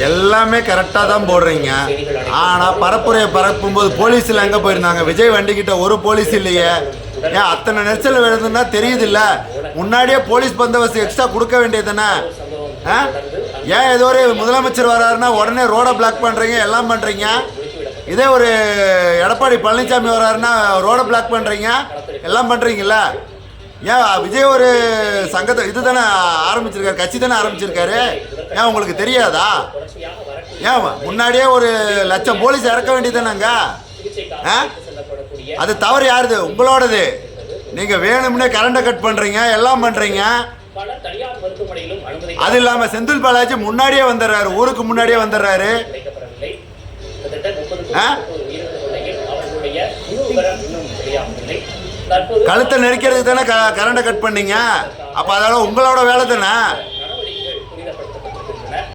எல்லாமே கரெக்டாக தான் போடுறீங்க. ஆனால் பரப்புரையை பரப்பும்போது போலீஸில் எங்கே போயிருந்தாங்க? விஜய் வண்டிக்கிட்ட ஒரு போலீஸ் இல்லையே. ஏன் அத்தனை நெரிசல் விழுதுன்னா தெரியுது இல்லை? முன்னாடியே போலீஸ் பந்தோபஸ்து எக்ஸ்ட்ரா கொடுக்க வேண்டியது தானே? ஏன் ஏதோ ஒரு முதலமைச்சர் வராருன்னா உடனே ரோடை பிளாக் பண்ணுறீங்க, எல்லாம் பண்ணுறீங்க. இதே ஒரு எடப்பாடி பழனிசாமி வராருன்னா ரோடை பிளாக் பண்ணுறீங்க, எல்லாம் பண்ணுறீங்கள? ஏன் விஜய் ஒரு சங்கத்தை இது தானே ஆரம்பிச்சிருக்காரு, கட்சி தானே ஆரம்பிச்சிருக்காரு. ஏன் உங்களுக்கு தெரியாதா? ஏன் முன்னாடியே ஒரு லட்சம் போலீஸ் இறக்க வேண்டியதுதானங்க? அது தவறு யாருது? உங்களோடது. நீங்கள் வேணும்னே கரண்டை கட் பண்ணுறீங்க, எல்லாம் பண்ணுறீங்க. அது இல்லாமல் செந்தில் பாலாஜி முன்னாடியே வந்துடுறாரு, ஊருக்கு முன்னாடியே வந்துடுறாரு. கழுத்தை நெரிக்கிறதுக்கு தானே கரண்டை கட் பண்ணீங்க. அப்போ அதெல்லாம் உங்களோட வேலை தானே.